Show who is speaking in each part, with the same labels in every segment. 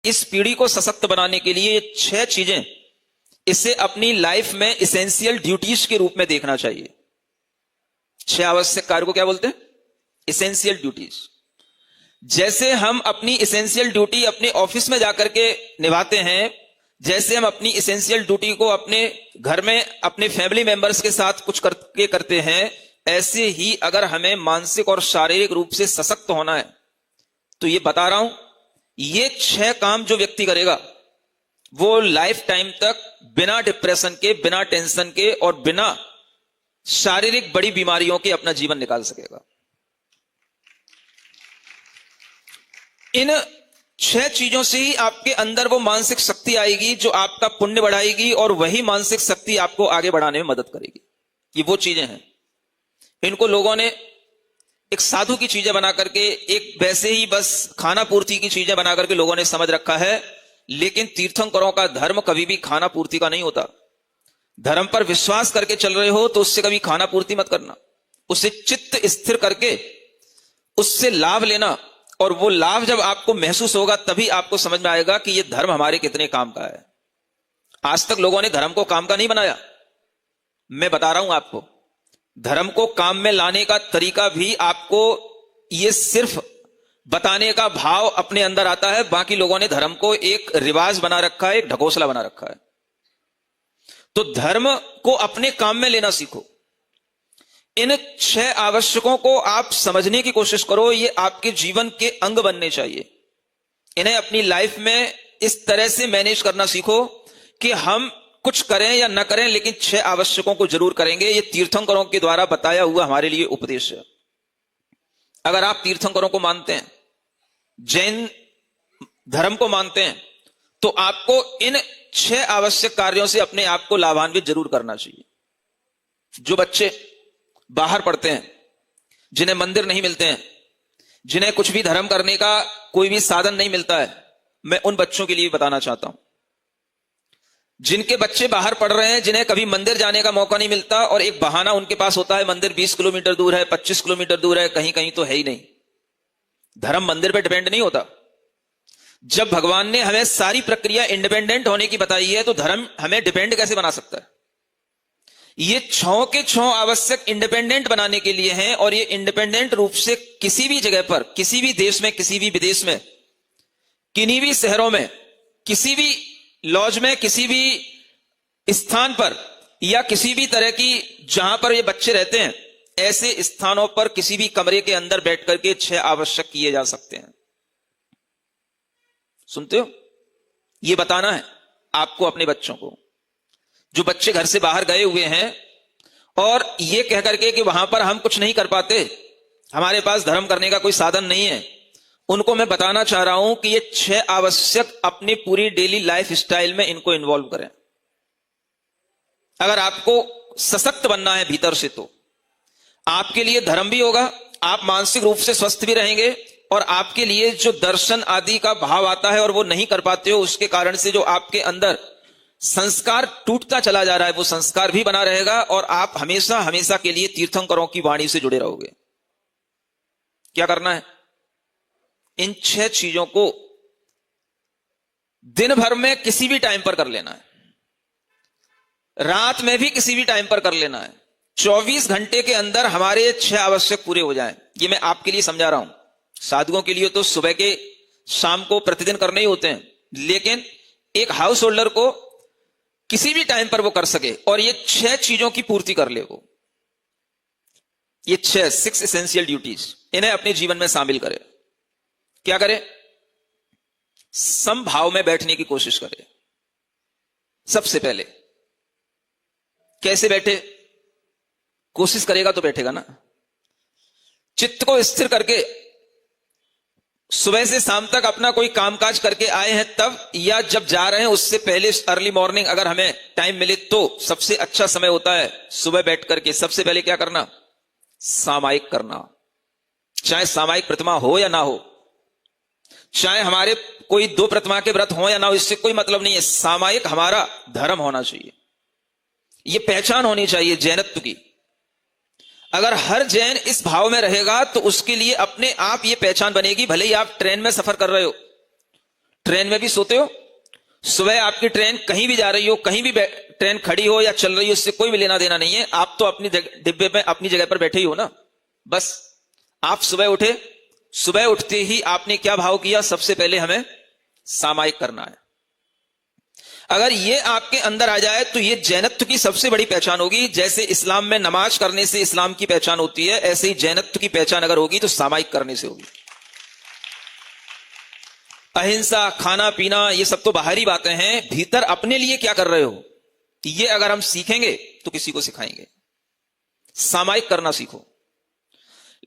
Speaker 1: इस पीढ़ी को सशक्त बनाने के लिए 6 चीजें इसे अपनी लाइफ में इसेंशियल ड्यूटीज के रूप में देखना चाहिए। 6 आवश्यक कार्य को क्या बोलते हैं? Essential duties. जैसे हम अपनी इसेंशियल ड्यूटी अपने ऑफिस में जाकर के निभाते हैं, जैसे हम अपनी इसेंशियल ड्यूटी को अपने घर में अपने फैमिली मेंबर्स के साथ कुछ करके करते हैं, ऐसे ही अगर हमें मानसिक और शारीरिक रूप से सशक्त होना है तो ये बता रहा हूं, ये 6 काम जो व्यक्ति करेगा वो लाइफ टाइम तक बिना डिप्रेशन के, बिना टेंशन के और बिना शारीरिक बड़ी बीमारियों के अपना जीवन निकाल सकेगा। इन 6 चीजों से ही आपके अंदर वो मानसिक शक्ति आएगी जो आपका पुण्य बढ़ाएगी और वही मानसिक शक्ति आपको आगे बढ़ाने में मदद करेगी। ये वो चीजें हैं, इनको लोगों ने एक साधु की चीजें बना करके, एक वैसे ही बस खाना पूर्ति की चीजें बना करके लोगों ने समझ रखा है। लेकिन तीर्थंकरों का धर्म कभी भी खाना पूर्ति का नहीं होता। धर्म पर विश्वास करके चल रहे हो तो उससे कभी खाना पूर्ति मत करना, उसे चित्त स्थिर करके उससे लाभ लेना, और वो लाभ जब आपको महसूस होगा तभी आपको समझ में आएगा कि ये धर्म हमारे कितने काम का है। आज तक लोगों ने धर्म को काम का नहीं बनाया। मैं बता रहा हूं आपको, धर्म को काम में लाने का तरीका भी आपको ये सिर्फ बताने का भाव अपने अंदर आता है। बाकी लोगों ने धर्म को एक रिवाज बना रखा है, एक ढकोसला बना रखा है। तो धर्म को अपने काम में लेना सीखो। इन 6 आवश्यकों को आप समझने की कोशिश करो, ये आपके जीवन के अंग बनने चाहिए। इन्हें अपनी लाइफ में इस तरह से मैनेज करना सीखो कि हम कुछ करें या न करें लेकिन 6 आवश्यकों को जरूर करेंगे। ये तीर्थंकरों के द्वारा बताया हुआ हमारे लिए उपदेश है। अगर आप तीर्थंकरों को मानते हैं, जैन धर्म को मानते हैं, तो आपको इन 6 आवश्यक कार्यों से अपने आप को लाभान्वित जरूर करना चाहिए। जो बच्चे बाहर पढ़ते हैं, जिन्हें मंदिर नहीं मिलते हैं, जिन्हें कुछ भी धर्म करने का कोई भी साधन नहीं मिलता है, मैं उन बच्चों के लिए बताना चाहता हूं। जिनके बच्चे बाहर पढ़ रहे हैं, जिन्हें कभी मंदिर जाने का मौका नहीं मिलता और एक बहाना उनके पास होता है, मंदिर 20 किलोमीटर दूर है, 25 किलोमीटर दूर है, कहीं कहीं तो है ही नहीं। धर्म मंदिर पे डिपेंड नहीं होता। जब भगवान ने हमें सारी प्रक्रिया इंडिपेंडेंट होने की बताई है तो धर्म हमें डिपेंड कैसे बना सकता है? ये 6 के 6 आवश्यक इंडिपेंडेंट बनाने के लिए हैं, और ये इंडिपेंडेंट रूप से किसी भी जगह पर, किसी भी देश में, किसी भी विदेश में, किन्हीं भी शहरों में, किसी भी लॉज में, किसी भी स्थान पर, या किसी भी तरह की जहां पर ये बच्चे रहते हैं, ऐसे स्थानों पर किसी भी कमरे के अंदर बैठ करके 6 आवश्यक किए जा सकते हैं। सुनते हो? ये बताना है आपको अपने बच्चों को। जो बच्चे घर से बाहर गए हुए हैं और ये कह करके कि वहां पर हम कुछ नहीं कर पाते, हमारे पास धर्म करने का कोई साधन नहीं है, उनको मैं बताना चाह रहा हूं कि ये 6 आवश्यक अपनी पूरी डेली लाइफ स्टाइल में इनको इन्वॉल्व करें। अगर आपको सशक्त बनना है भीतर से, तो आपके लिए धर्म भी होगा, आप मानसिक रूप से स्वस्थ भी रहेंगे, और आपके लिए जो दर्शन आदि का भाव आता है और वो नहीं कर पाते हो, उसके कारण से जो आपके अंदर संस्कार टूटता चला जा रहा है, वो संस्कार भी बना रहेगा, और आप हमेशा हमेशा के लिए तीर्थंकरों की वाणी से जुड़े रहोगे। क्या करना है? इन 6 चीजों को दिन भर में किसी भी टाइम पर कर लेना है, रात में भी किसी भी टाइम पर कर लेना है। 24 घंटे के अंदर हमारे 6 आवश्यक पूरे हो जाएं। ये मैं आपके लिए समझा रहा हूं। साधुओं के लिए तो सुबह के शाम को प्रतिदिन करने ही होते हैं, लेकिन एक हाउस होल्डर को किसी भी टाइम पर वो कर सके और ये 6 चीजों की पूर्ति कर ले, वो ये 6 एसेंशियल ड्यूटीज, इन्हें अपने जीवन में शामिल करे। क्या करे? समभाव में बैठने की कोशिश करे। सबसे पहले कैसे बैठे? कोशिश करेगा तो बैठेगा ना। चित्त को स्थिर करके सुबह से शाम तक अपना कोई कामकाज करके आए हैं तब, या जब जा रहे हैं उससे पहले अर्ली मॉर्निंग अगर हमें टाइम मिले तो सबसे अच्छा समय होता है सुबह बैठ करके सबसे पहले क्या करना? सामायिक करना। चाहे सामायिक प्रतिमा हो या ना हो, चाहे हमारे कोई 2 प्रतिमा के व्रत हो या ना हो, इससे कोई मतलब नहीं है। सामायिक हमारा धर्म होना चाहिए, ये पहचान होनी चाहिए जैनत्व की। अगर हर जैन इस भाव में रहेगा तो उसके लिए अपने आप ये पहचान बनेगी। भले ही आप ट्रेन में सफर कर रहे हो, ट्रेन में भी सोते हो, सुबह आपकी ट्रेन कहीं भी जा रही हो, कहीं भी ट्रेन खड़ी हो या चल रही हो, उससे कोई भी लेना देना नहीं है, आप तो अपनी डिब्बे में अपनी जगह पर बैठे ही हो ना। बस आप सुबह उठे, सुबह उठते ही आपने क्या भाव किया? सबसे पहले हमें सामायिक करना है। अगर ये आपके अंदर आ जाए तो ये जैनत्व की सबसे बड़ी पहचान होगी। जैसे इस्लाम में नमाज करने से इस्लाम की पहचान होती है, ऐसे ही जैनत्व की पहचान अगर होगी तो सामायिक करने से होगी। अहिंसा, खाना पीना, ये सब तो बाहरी बातें हैं, भीतर अपने लिए क्या कर रहे हो, ये अगर हम सीखेंगे तो किसी को सिखाएंगे। सामायिक करना सीखो।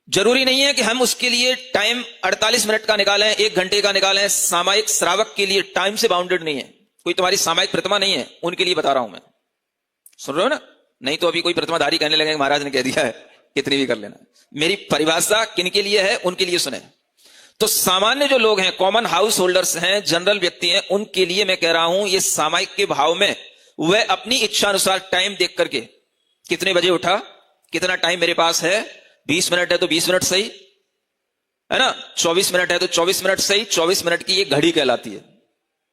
Speaker 1: जरूरी नहीं है कि हम उसके लिए टाइम 48 मिनट का निकालें, 1 घंटे का निकालें। सामायिक श्रावक के लिए टाइम से बाउंडेड नहीं है। कोई तुम्हारी सामायिक प्रतिमा नहीं है, उनके लिए बता रहा हूं मैं। सुन रहे हो ना? नहीं तो अभी कोई प्रतिमाधारी कहने लगे महाराज ने कह दिया है कितनी भी कर लेना। मेरी परिभाषा किनके लिए है, उनके लिए सुने। तो सामान्य जो लोग हैं, कॉमन हाउस होल्डर्स हैं, जनरल व्यक्ति हैं, उनके लिए मैं कह रहा हूं ये सामायिक के भाव में वह अपनी इच्छा अनुसार टाइम देख करके, कितने बजे उठा, कितना टाइम मेरे पास है, 20 मिनट है तो 20 मिनट सही है ना, 24 मिनट है तो 24 मिनट सही। 24 मिनट की एक घड़ी कहलाती है।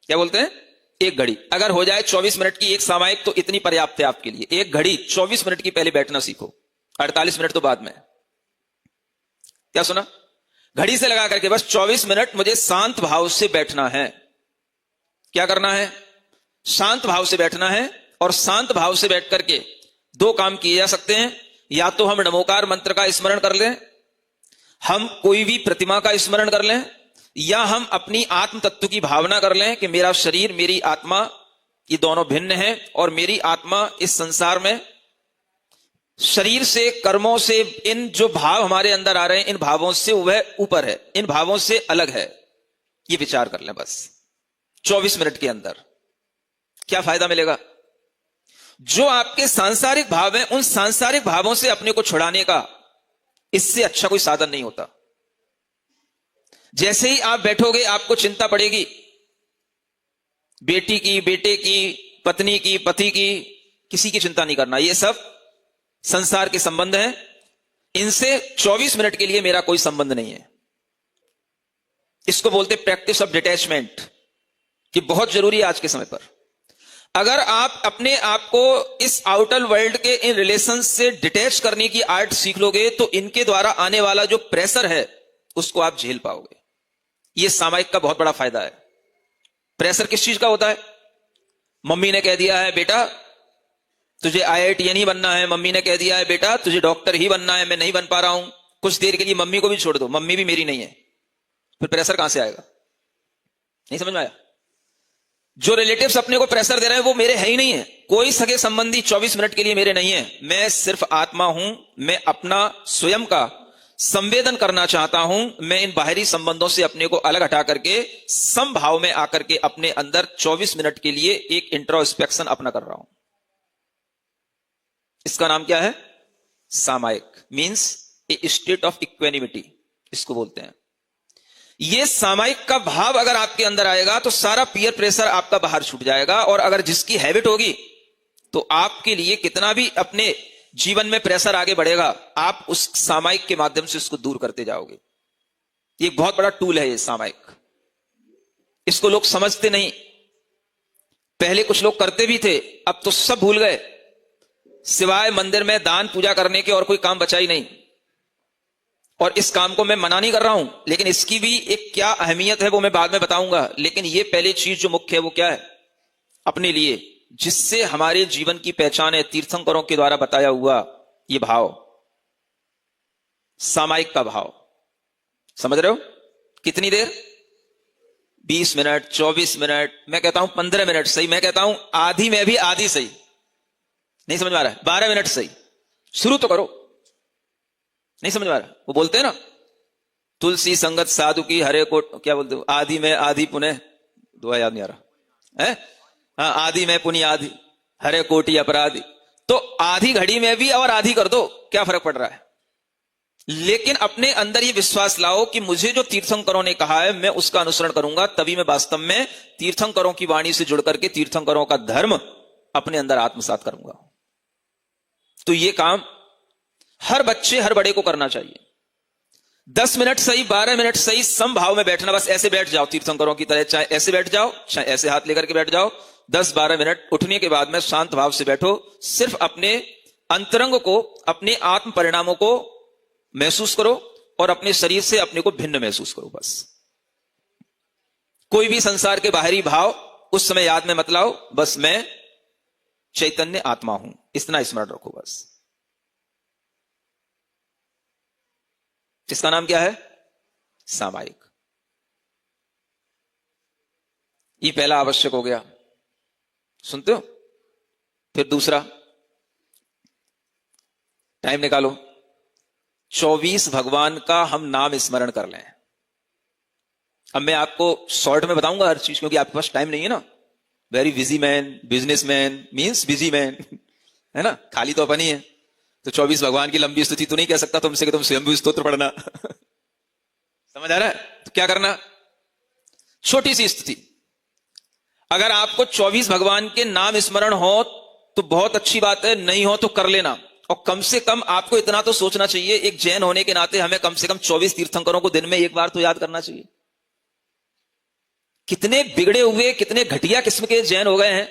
Speaker 1: क्या बोलते हैं? एक घड़ी। अगर हो जाए 24 मिनट की एक सामायिक तो इतनी पर्याप्त है आपके लिए। एक घड़ी 24 मिनट की पहले बैठना सीखो, 48 मिनट तो बाद में। क्या सुना? घड़ी से लगा करके बस 24 मिनट मुझे शांत भाव से बैठना है। क्या करना है? शांत भाव से बैठना है। और शांत भाव से बैठ करके 2 काम किए जा सकते हैं। या तो हम नमोकार मंत्र का स्मरण कर लें, हम कोई भी प्रतिमा का स्मरण कर लें, या हम अपनी आत्म तत्व की भावना कर लें कि मेरा शरीर, मेरी आत्मा, ये दोनों भिन्न हैं और मेरी आत्मा इस संसार में शरीर से, कर्मों से, इन जो भाव हमारे अंदर आ रहे हैं, इन भावों से वह ऊपर है, इन भावों से अलग है। ये विचार कर लें बस 24 मिनट के अंदर। क्या फायदा मिलेगा? जो आपके सांसारिक भाव हैं, उन सांसारिक भावों से अपने को छुड़ाने का इससे अच्छा कोई साधन नहीं होता। जैसे ही आप बैठोगे आपको चिंता पड़ेगी बेटी की, बेटे की, पत्नी की, पति की, किसी की चिंता नहीं करना। ये सब संसार के संबंध हैं, इनसे 24 मिनट के लिए मेरा कोई संबंध नहीं है। इसको बोलते प्रैक्टिस ऑफ डिटैचमेंट, कि बहुत जरूरी है आज के समय पर। अगर आप अपने आप को इस आउटर वर्ल्ड के इन रिलेशन से डिटैच करने की आर्ट सीख लोगे तो इनके द्वारा आने वाला जो प्रेशर है उसको आप झेल पाओगे। यह सामायिक का बहुत बड़ा फायदा है। प्रेशर किस चीज का होता है? मम्मी ने कह दिया है बेटा तुझे IITN ही बनना है, मम्मी ने कह दिया है बेटा तुझे डॉक्टर ही बनना है, मैं नहीं बन पा रहा हूं। कुछ देर के लिए मम्मी को भी छोड़ दो, मम्मी भी मेरी नहीं है, फिर प्रेशर कहां से आएगा? नहीं समझ में आया? जो रिलेटिव्स अपने को प्रेशर दे रहे हैं वो मेरे है ही नहीं है। कोई सगे संबंधी 24 मिनट के लिए मेरे नहीं है। मैं सिर्फ आत्मा हूं। मैं अपना स्वयं का संवेदन करना चाहता हूं। मैं इन बाहरी संबंधों से अपने को अलग हटा करके समभाव में आकर के अपने अंदर 24 मिनट के लिए एक इंट्रोस्पेक्शन अपना कर रहा हूं। इसका नाम क्या है? सामायिक। Means A state of equanimity इसको बोलते हैं। ये सामायिक का भाव अगर आपके अंदर आएगा तो सारा पीयर प्रेशर आपका बाहर छूट जाएगा। और अगर जिसकी हैबिट होगी तो आपके लिए कितना भी अपने जीवन में प्रेशर आगे बढ़ेगा, आप उस सामायिक के माध्यम से उसको दूर करते जाओगे। ये एक बहुत बड़ा टूल है ये सामायिक। इसको लोग समझते नहीं। पहले कुछ लोग करते भी थे, अब तो सब भूल गए। सिवाय मंदिर में दान पूजा करने के और कोई काम बचा ही नहीं। और इस काम को मैं मना नहीं कर रहा हूं, लेकिन इसकी भी एक क्या अहमियत है वो मैं बाद में बताऊंगा। लेकिन ये पहली चीज जो मुख्य है वो क्या है? अपने लिए, जिससे हमारे जीवन की पहचान है, तीर्थंकरों के द्वारा बताया हुआ ये भाव, सामायिक का भाव। समझ रहे हो? कितनी देर? 20 मिनट, 24 मिनट, मैं कहता हूं 15 मिनट सही, मैं कहता हूं आधी में भी आधी सही। नहीं समझ में आ रहा है? 12 मिनट सही। शुरू तो करो। नहीं समझ में आ रहा? वो बोलते हैं ना, तुलसी संगत साधु की हरे को, क्या बोलते हो, आदि में आदि पुनः, दुआ याद नहीं आ रहा है। हाँ, आदि में पुण्य आदि हरे कोटि अपराधी। तो आधी घड़ी में भी और आधी कर दो, क्या फर्क पड़ रहा है? लेकिन अपने अंदर ये विश्वास लाओ कि मुझे जो तीर्थंकरों ने कहा है मैं उसका अनुसरण करूंगा, तभी मैं वास्तव में तीर्थंकरों की वाणी से जुड़ करके तीर्थंकरों का धर्म अपने अंदर आत्मसात करूंगा। तो ये काम हर बच्चे, हर बड़े को करना चाहिए। 10 मिनट सही, 12 मिनट सही, समभाव में बैठना, बस ऐसे बैठ जाओ तीर्थंकरों की तरह, चाहे ऐसे बैठ जाओ चाहे ऐसे हाथ लेकर के बैठ जाओ। 10-12 मिनट उठने के बाद में शांत भाव से बैठो, सिर्फ अपने अंतरंग को, अपने आत्म परिणामों को महसूस करो और अपने शरीर से अपने को भिन्न महसूस करो। बस कोई भी संसार के बाहरी भाव उस समय याद में मत लाओ, बस मैं चैतन्य आत्मा हूं, इतना स्मरण रखो बस। इसका नाम क्या है? सामायिक। ये पहला आवश्यक हो गया, सुनते हो? फिर दूसरा, टाइम निकालो, 24 भगवान का हम नाम स्मरण कर लें। अब मैं आपको शॉर्ट में बताऊंगा हर चीज, क्योंकि आपके पास टाइम नहीं है ना। Very busy man, businessman means busy man, है ना, खाली तो अपन ही है। तो 24 भगवान की लंबी स्तुति तो नहीं कह सकता तुमसे कि तुम स्वयंभू स्तोत्र पढ़ना। समझ आ रहा है? तो क्या करना, छोटी सी स्तुति। अगर आपको 24 भगवान के नाम स्मरण हो तो बहुत अच्छी बात है, नहीं हो तो कर लेना। और कम से कम आपको इतना तो सोचना चाहिए, एक जैन होने के नाते हमें कम से कम 24 तीर्थंकरों को दिन में एक बार तो याद करना चाहिए। कितने बिगड़े हुए, कितने घटिया किस्म के जैन हो गए हैं,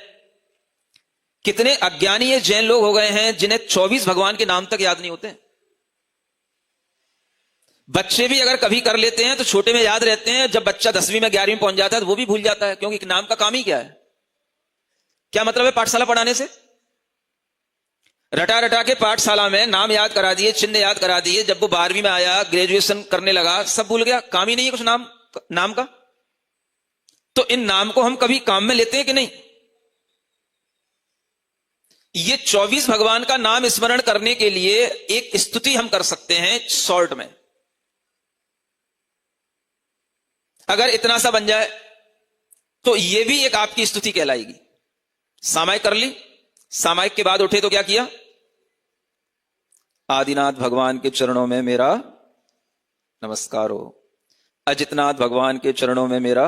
Speaker 1: कितने अज्ञानी ये जैन लोग हो गए हैं जिन्हें 24 भगवान के नाम तक याद नहीं होते। बच्चे भी अगर कभी कर लेते हैं तो छोटे में याद रहते हैं, जब बच्चा 10वीं में 11वीं में पहुंच जाता है तो वो भी भूल जाता है, क्योंकि नाम का काम ही क्या है? क्या मतलब है पाठशाला पढ़ाने से? रटा रटा के पाठशाला में नाम याद करा दिए, चिन्ह याद करा दिए, जब वो 12वीं में आया, ग्रेजुएशन करने लगा, सब भूल गया, काम ही नहीं है कुछ नाम का। तो इन नाम को हम कभी काम में लेते हैं कि नहीं? ये 24 भगवान का नाम स्मरण करने के लिए एक स्तुति हम कर सकते हैं शॉर्ट में। अगर इतना सा बन जाए तो ये भी एक आपकी स्तुति कहलाएगी। सामायिक कर ली, सामायिक के बाद उठे तो क्या किया? आदिनाथ भगवान के चरणों में मेरा नमस्कार हो, अजितनाथ भगवान के चरणों में मेरा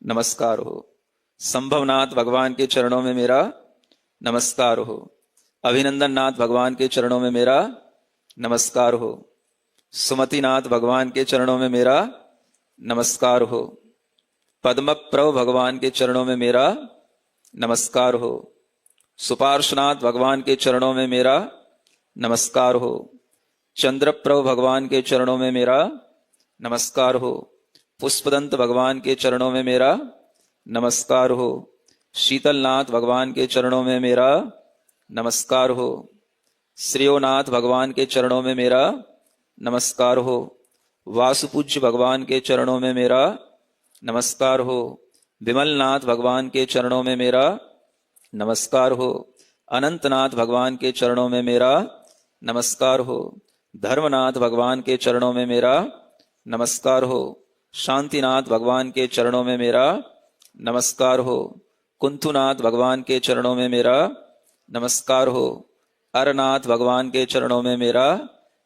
Speaker 1: नमस्कार हो, संभवनाथ भगवान के चरणों में मेरा नमस्कार हो, अभिनंदन नाथ भगवान के चरणों में मेरा नमस्कार हो, सुमतिनाथ भगवान के चरणों में मेरा नमस्कार हो, पद्मप्रभ भगवान के चरणों में मेरा नमस्कार हो, सुपार्श्वनाथ भगवान के चरणों में मेरा नमस्कार हो, चंद्रप्रभ भगवान के चरणों में मेरा नमस्कार हो, पुष्पदंत भगवान के चरणों में मेरा नमस्कार हो, शीतलनाथ भगवान के चरणों में मेरा नमस्कार हो, श्रेयोनाथ भगवान के चरणों में मेरा नमस्कार हो, वासुपूज्य भगवान के चरणों में मेरा नमस्कार हो, विमलनाथ भगवान के चरणों में मेरा नमस्कार हो, अनंतनाथ भगवान के चरणों में मेरा नमस्कार हो, धर्मनाथ भगवान के चरणों में मेरा नमस्कार हो, शांतिनाथ भगवान के चरणों में मेरा नमस्कार हो, कुंथुनाथ भगवान के चरणों में मेरा नमस्कार हो, अरनाथ भगवान के चरणों में मेरा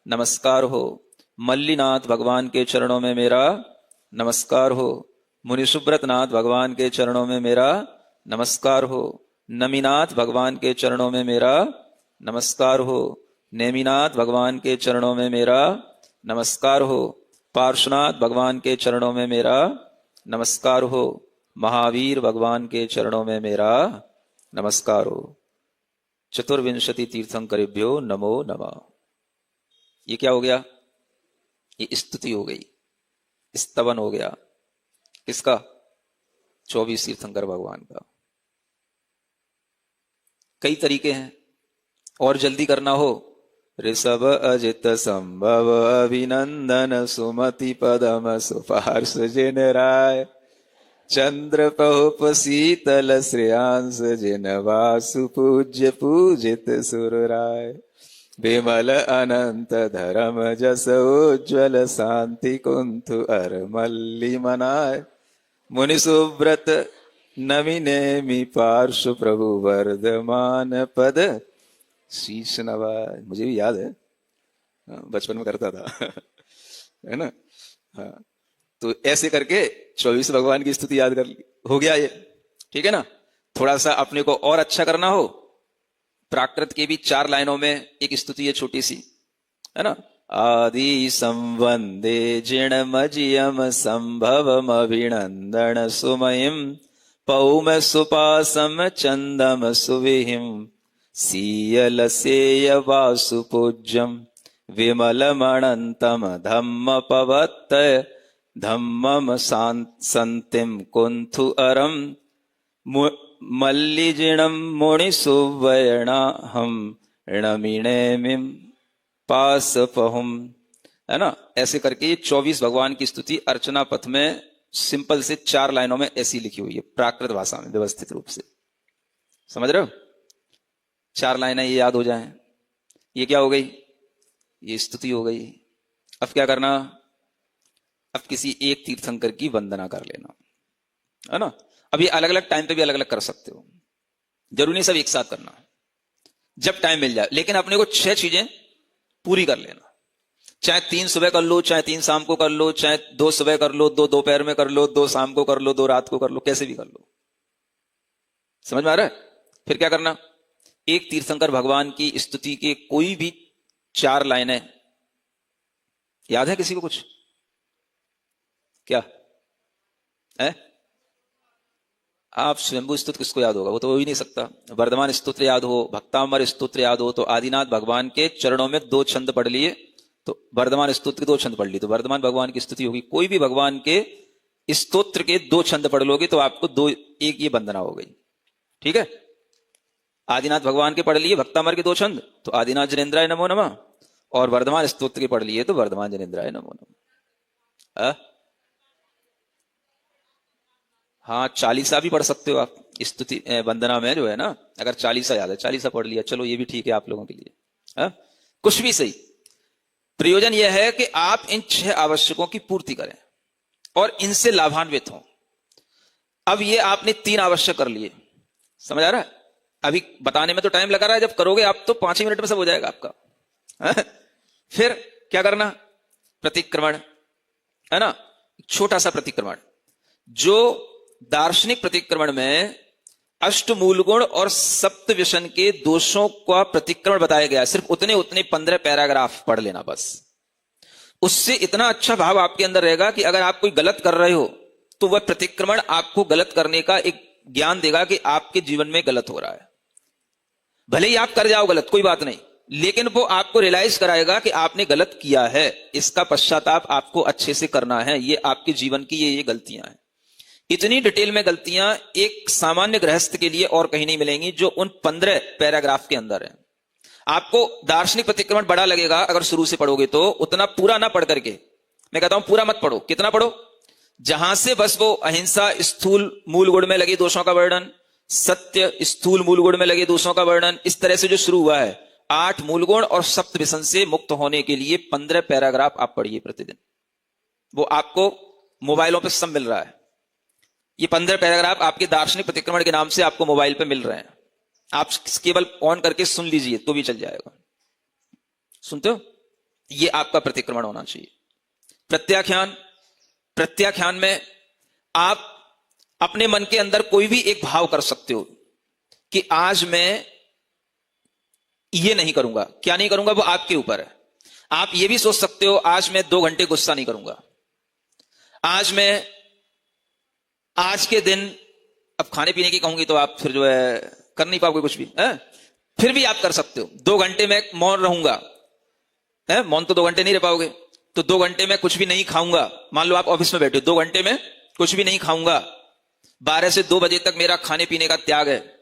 Speaker 1: नमस्कार हो, मल्लीनाथ भगवान के चरणों में मेरा नमस्कार हो, मुनिसुब्रतनाथ भगवान के चरणों में मेरा नमस्कार हो, नमीनाथ भगवान के चरणों में मेरा नमस्कार हो, नेमिनाथ भगवान के चरणों में मेरा नमस्कार हो, पार्श्वनाथ भगवान के चरणों में मेरा नमस्कार हो, महावीर भगवान के चरणों में मेरा नमस्कार हो। चतुर्विंशति तीर्थंकरेभ्यो नमो नमः। ये क्या हो गया? ये स्तुति हो गई, स्तवन हो गया। किसका? 24 तीर्थंकर भगवान का। कई तरीके हैं, और जल्दी करना हो, ऋषभ अजित संभव अभिनंदन सुमति पदम सुपार्श जिन राय, चंद्र पहुप शीतल श्रेयांश जिन वासु पूज्य पूजित सुर राय, विमल अनंत धर्म जस उज्ज्वल शांति कुंथु अर मल्ली मनाय, मुनि सुव्रत नमी नेमि पार्श्व प्रभु वर्धमान पद शीश नवाय। मुझे भी याद है, बचपन में करता था। है ना? हाँ, तो ऐसे करके 24 भगवान की स्तुति याद कर ली, हो गया ये। ठीक है ना? थोड़ा सा अपने को और अच्छा करना हो, प्राकृत के भी 4 लाइनों में एक स्तुति है छोटी सी, है ना, आदि संवंदे जिणमजियम संभवमभिनंदन सुमयिम पौम सुपासम चंदम सुविहिम सीयलसेय वासुपूज्यम विमलमणन्तम धम्म पवत्तय धम्मम संतिम कुंथु अरम मल्लिजिणम मुनिसुवयणाहम णमिणेमिम पासपहुम, है ना। ऐसे करके ये 24 भगवान की स्तुति अर्चना पथ में सिंपल से 4 लाइनों में ऐसी लिखी हुई है, प्राकृत भाषा में व्यवस्थित रूप से। समझ रहे हो? 4 लाइनें ये याद हो जाएं। ये क्या हो गई? ये स्तुति हो गई। अब क्या करना? अब किसी एक तीर्थंकर की वंदना कर लेना, है ना। अब ये अलग अलग टाइम पे भी अलग अलग कर सकते हो, जरूरी नहीं सब एक साथ करना, जब टाइम मिल जाए। लेकिन अपने को 6 चीजें पूरी कर लेना। चाहे 3 सुबह कर लो, चाहे 3 शाम को कर लो, चाहे 2 सुबह कर लो, 2 दोपहर में कर लो, 2 शाम को कर लो, 2 रात को कर लो, कैसे भी कर लो। समझ में आ रहा है? फिर क्या करना? एक तीर्थंकर भगवान की स्तुति के कोई भी 4 लाइनें याद है किसी को? कुछ क्या है? आप स्वयंभू स्तुति किसको याद होगा? वो तो हो ही नहीं सकता। वर्धमान स्तोत्र याद हो, भक्तामर स्तोत्र याद हो, तो आदिनाथ भगवान के चरणों में 2 छंद पढ़ लिए तो वर्धमान स्तोत्र के 2 छंद पढ़ लिए तो वर्धमान भगवान की स्तुति होगी। कोई भी भगवान के स्तोत्र के 2 छंद पढ़ लोगे तो आपको 2 एक ये वंदना हो गई। ठीक है? आदिनाथ भगवान के पढ़ लिए भक्तामर के 2 छंद तो आदिनाथ जनेन्द्राय नमो नमः, और वर्धमान स्तोत्र के पढ़ लिए तो वर्धमान जनेन्द्राय नमो नमः। हाँ, चालीसा भी पढ़ सकते हो आप स्तुति वंदना में, जो है ना। अगर चालीसा याद है, चालीसा पढ़ लिया, चलो ये भी ठीक है आप लोगों के लिए। कुछ भी सही, प्रयोजन यह है कि आप इन 6 आवश्यकों की पूर्ति करें और इनसे लाभान्वित हों। अब ये आपने 3 आवश्यक कर लिए, समझ आ रहा है? अभी बताने में तो टाइम लगा रहा है, जब करोगे आप तो 5 ही मिनट में सब हो जाएगा आपका। फिर क्या करना? प्रतिक्रमण, है ना। छोटा सा प्रतिक्रमण, जो दार्शनिक प्रतिक्रमण में अष्टमूल गुण और सप्त व्यसन के दोषों का प्रतिक्रमण बताया गया। सिर्फ उतने 15 पैराग्राफ पढ़ लेना बस। उससे इतना अच्छा भाव आपके अंदर रहेगा कि अगर आप कोई गलत कर रहे हो तो वह प्रतिक्रमण आपको गलत करने का एक ज्ञान देगा कि आपके जीवन में गलत हो रहा है। भले ही आप कर जाओ गलत, कोई बात नहीं, लेकिन वो आपको रियलाइज कराएगा कि आपने गलत किया है, इसका पश्चाताप आपको अच्छे से करना है, ये आपके जीवन की ये गलतियां हैं। इतनी डिटेल में गलतियां एक सामान्य गृहस्थ के लिए और कहीं नहीं मिलेंगी जो उन 15 पैराग्राफ के अंदर है। आपको दार्शनिक प्रतिक्रमण बड़ा लगेगा अगर शुरू से पढ़ोगे तो, उतना पूरा ना पढ़ करके, मैं कहता हूं पूरा मत पढ़ो। कितना पढ़ो? जहां से बस वो अहिंसा स्थूल मूल गुण में लगे दोषों का वर्णन, सत्य स्थूल मूल गुण में लगे दोषों का वर्णन, इस तरह से जो शुरू हुआ है 8 मूल गुण और सप्त व्यसन से मुक्त होने के लिए 15 पैराग्राफ आप पढ़िए प्रतिदिन। वो आपको मोबाइलों पर सब मिल रहा है। ये 15 पैराग्राफ आपके दार्शनिक प्रतिक्रमण के नाम से आपको मोबाइल पे मिल रहे हैं। आप केवल ऑन करके सुन लीजिए तो भी चल जाएगा। सुनते हो? ये आपका प्रतिक्रमण होना चाहिए। प्रत्याख्यान, प्रत्याख्यान में आप अपने मन के अंदर कोई भी एक भाव कर सकते हो कि आज मैं ये नहीं करूंगा। क्या नहीं करूंगा वो आपके ऊपर है। आप ये भी सोच सकते हो आज मैं 2 घंटे गुस्सा नहीं करूंगा, आज मैं आज के दिन, अब खाने पीने की कहूंगी तो आप फिर जो है कर नहीं पाओगे कुछ भी, है? फिर भी आप कर सकते हो 2 घंटे में मौन रहूंगा, है? मौन तो 2 घंटे नहीं रह पाओगे, तो 2 घंटे में कुछ भी नहीं खाऊंगा। मान लो आप ऑफिस में बैठे हो, 2 घंटे में कुछ भी नहीं खाऊंगा, 12 से 2 बजे तक मेरा खाने पीने का त्याग है,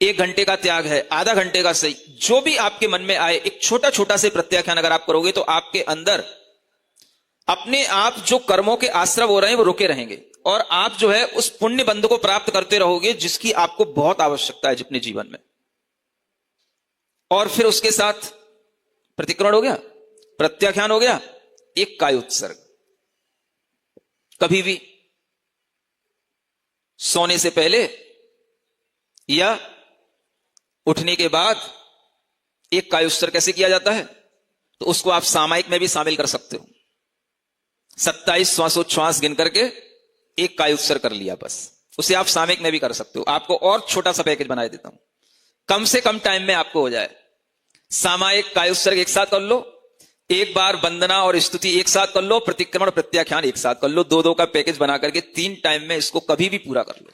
Speaker 1: 1 घंटे का त्याग है, आधा घंटे का, सही, जो भी आपके मन में आए एक छोटा छोटा से प्रत्याख्यान अगर आप करोगे तो आपके अंदर अपने आप जो कर्मों के आश्रव हो रहे हैं वो रुके रहेंगे और आप जो है उस पुण्य बंध को प्राप्त करते रहोगे जिसकी आपको बहुत आवश्यकता है अपने जीवन में। और फिर उसके साथ प्रतिक्रमण हो गया, प्रत्याख्यान हो गया, एक कायोत्सर्ग। कभी भी सोने से पहले या उठने के बाद एक कायोत्सर्ग कैसे किया जाता है, तो उसको आप सामायिक में भी शामिल कर सकते हो। 27 श्वासोच्छ्वास गिन करके एक कायोत्सर्ग कर लिया, बस उसे आप सामयिक में भी कर सकते हो। आपको और छोटा सा पैकेज बना देता हूं, कम से कम टाइम में आपको हो जाए। सामायिक कायोत्सर्ग एक साथ कर लो, एक बार वंदना और स्तुति एक साथ कर लो, प्रतिक्रमण प्रत्याख्यान एक साथ कर लो, 2-2 का पैकेज बना करके 3 टाइम में इसको कभी भी पूरा कर लो।